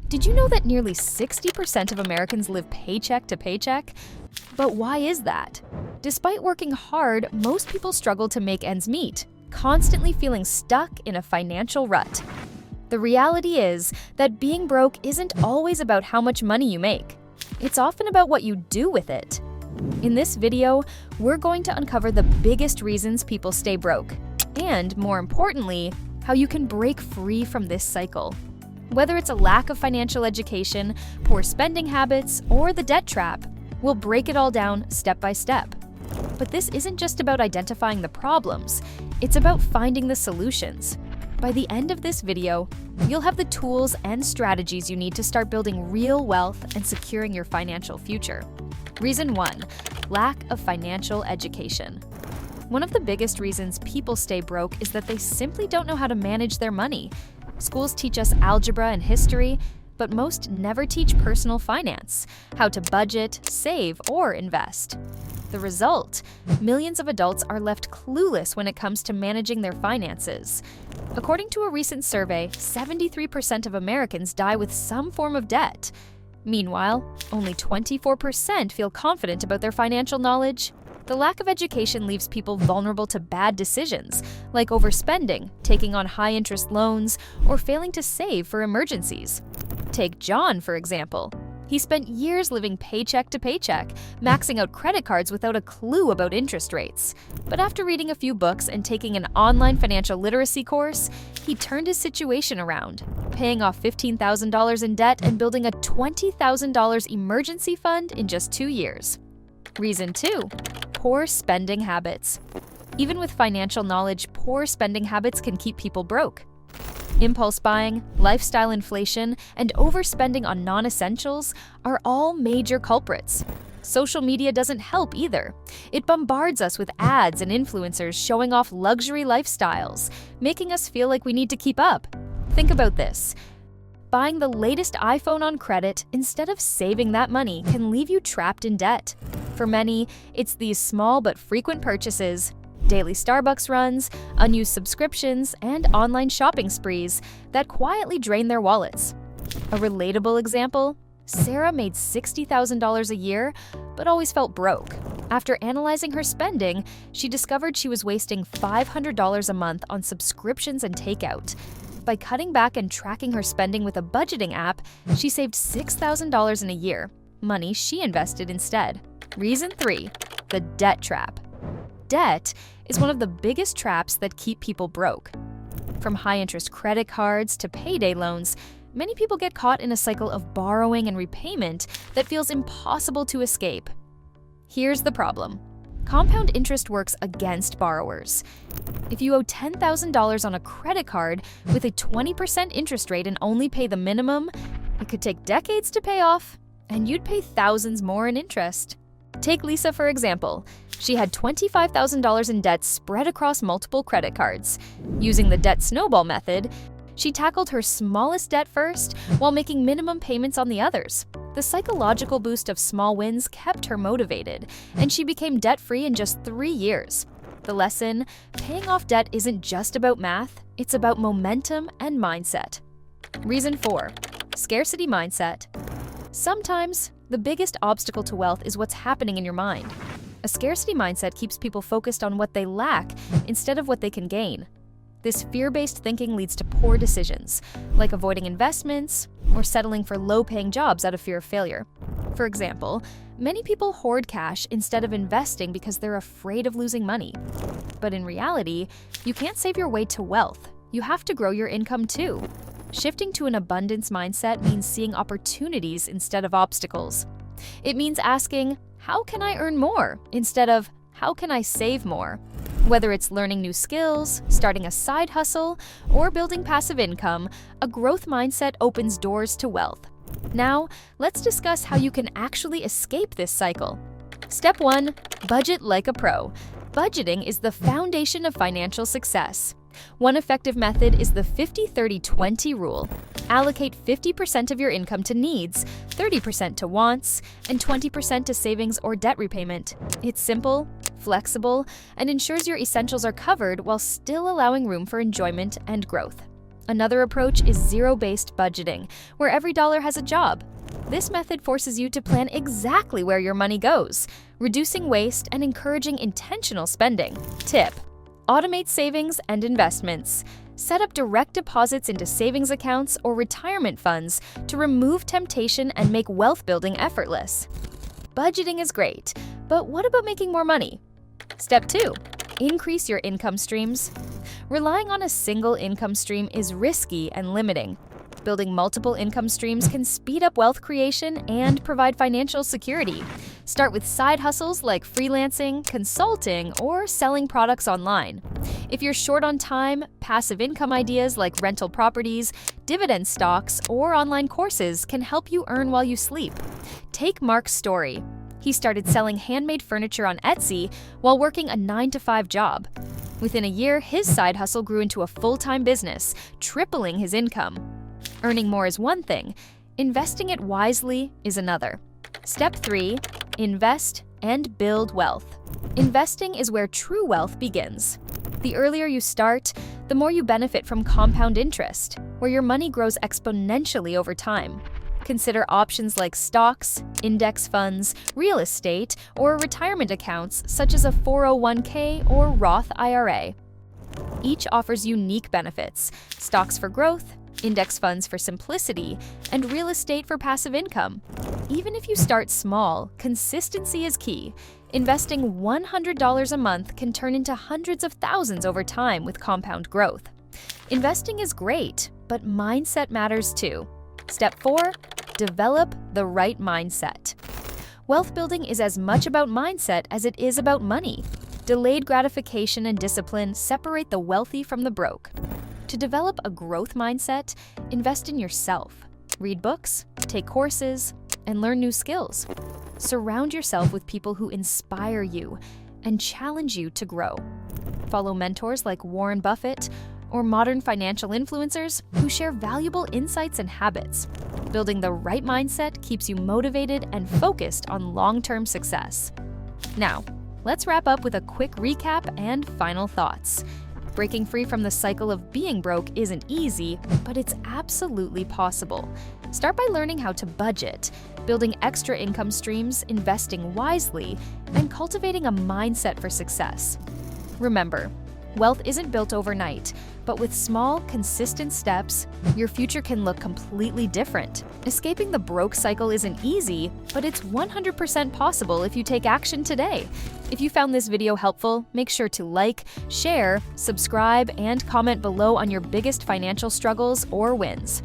Did you know that nearly 60% of Americans live paycheck to paycheck? But why is that? Despite working hard, most people struggle to make ends meet, constantly feeling stuck in a financial rut. The reality is that being broke isn't always about how much money you make. It's often about what you do with it. In this video, we're going to uncover the biggest reasons people stay broke, and more importantly, how you can break free from this cycle. Whether it's a lack of financial education, poor spending habits, or the debt trap, we'll break it all down step by step. But this isn't just about identifying the problems, it's about finding the solutions. By the end of this video, you'll have the tools and strategies you need to start building real wealth and securing your financial future. Reason 1: lack of financial education. One of the biggest reasons people stay broke is that they simply don't know how to manage their money. Schools teach us algebra and history, but most never teach personal finance, how to budget, save, or invest. The result: millions of adults are left clueless when it comes to managing their finances. According to a recent survey, 73% of Americans die with some form of debt. Meanwhile, only 24% feel confident about their financial knowledge. The lack of education leaves people vulnerable to bad decisions, like overspending, taking on high-interest loans, or failing to save for emergencies. Take John, for example. He spent years living paycheck to paycheck, maxing out credit cards without a clue about interest rates. But after reading a few books and taking an online financial literacy course, he turned his situation around, paying off $15,000 in debt and building a $20,000 emergency fund in just 2 years. Reason 2: poor spending habits. Even with financial knowledge, poor spending habits can keep people broke. Impulse buying, lifestyle inflation, and overspending on non-essentials are all major culprits. Social media doesn't help either. It bombards us with ads and influencers showing off luxury lifestyles, making us feel like we need to keep up. Think about this. Buying the latest iPhone on credit instead of saving that money can leave you trapped in debt. For many, it's these small but frequent purchases, daily Starbucks runs, unused subscriptions, and online shopping sprees that quietly drain their wallets. A relatable example: Sarah made $60,000 a year, but always felt broke. After analyzing her spending, she discovered she was wasting $500 a month on subscriptions and takeout. By cutting back and tracking her spending with a budgeting app, she saved $6,000 in a year, money she invested instead. Reason 3: the debt trap. Debt is one of the biggest traps that keep people broke. From high-interest credit cards to payday loans, many people get caught in a cycle of borrowing and repayment that feels impossible to escape. Here's the problem: compound interest works against borrowers. If you owe $10,000 on a credit card with a 20% interest rate and only pay the minimum, it could take decades to pay off, and you'd pay thousands more in interest. Take Lisa, for example. She had $25,000 in debt spread across multiple credit cards. Using the debt snowball method, she tackled her smallest debt first while making minimum payments on the others. The psychological boost of small wins kept her motivated, and she became debt-free in just 3 years. The lesson: paying off debt isn't just about math, it's about momentum and mindset. Reason 4: scarcity mindset. Sometimes, the biggest obstacle to wealth is what's happening in your mind. A scarcity mindset keeps people focused on what they lack instead of what they can gain. This fear-based thinking leads to poor decisions, like avoiding investments or settling for low-paying jobs out of fear of failure. For example, many people hoard cash instead of investing because they're afraid of losing money. But in reality, you can't save your way to wealth. You have to grow your income too. Shifting to an abundance mindset means seeing opportunities instead of obstacles. It means asking, how can I earn more, instead of, how can I save more? Whether it's learning new skills, starting a side hustle, or building passive income, a growth mindset opens doors to wealth. Now, let's discuss how you can actually escape this cycle. Step 1: budget like a pro. Budgeting is the foundation of financial success. One effective method is the 50-30-20 rule. Allocate 50% of your income to needs, 30% to wants, and 20% to savings or debt repayment. It's simple, flexible, and ensures your essentials are covered while still allowing room for enjoyment and growth. Another approach is zero-based budgeting, where every dollar has a job. This method forces you to plan exactly where your money goes, reducing waste and encouraging intentional spending. Tip: automate savings and investments. Set up direct deposits into savings accounts or retirement funds to remove temptation and make wealth building effortless. Budgeting is great, but what about making more money? Step 2. Increase your income streams. Relying on a single income stream is risky and limiting. Building multiple income streams can speed up wealth creation and provide financial security. Start with side hustles like freelancing, consulting, or selling products online. If you're short on time, passive income ideas like rental properties, dividend stocks, or online courses can help you earn while you sleep. Take Mark's story. He started selling handmade furniture on Etsy while working a 9-to-5 job. Within a year, his side hustle grew into a full-time business, tripling his income. Earning more is one thing, investing it wisely is another. Step 3. Invest and build wealth. Investing is where true wealth begins. The earlier you start, the more you benefit from compound interest, where your money grows exponentially over time. Consider options like stocks, index funds, real estate, or retirement accounts such as a 401k or Roth IRA. Each offers unique benefits: stocks for growth, index funds for simplicity, and real estate for passive income. Even if you start small, consistency is key. Investing $100 a month can turn into hundreds of thousands over time with compound growth. Investing is great, but mindset matters too. Step 4. Develop the right mindset. Wealth building is as much about mindset as it is about money. Delayed gratification and discipline separate the wealthy from the broke. To develop a growth mindset, invest in yourself. Read books, take courses, and learn new skills. Surround yourself with people who inspire you and challenge you to grow. Follow mentors like Warren Buffett or modern financial influencers who share valuable insights and habits. Building the right mindset keeps you motivated and focused on long-term success. Now, let's wrap up with a quick recap and final thoughts. Breaking free from the cycle of being broke isn't easy, but it's absolutely possible. Start by learning how to budget, building extra income streams, investing wisely, and cultivating a mindset for success. Remember, wealth isn't built overnight, but with small, consistent steps, your future can look completely different. Escaping the broke cycle isn't easy, but it's 100% possible if you take action today. If you found this video helpful, make sure to like, share, subscribe, and comment below on your biggest financial struggles or wins.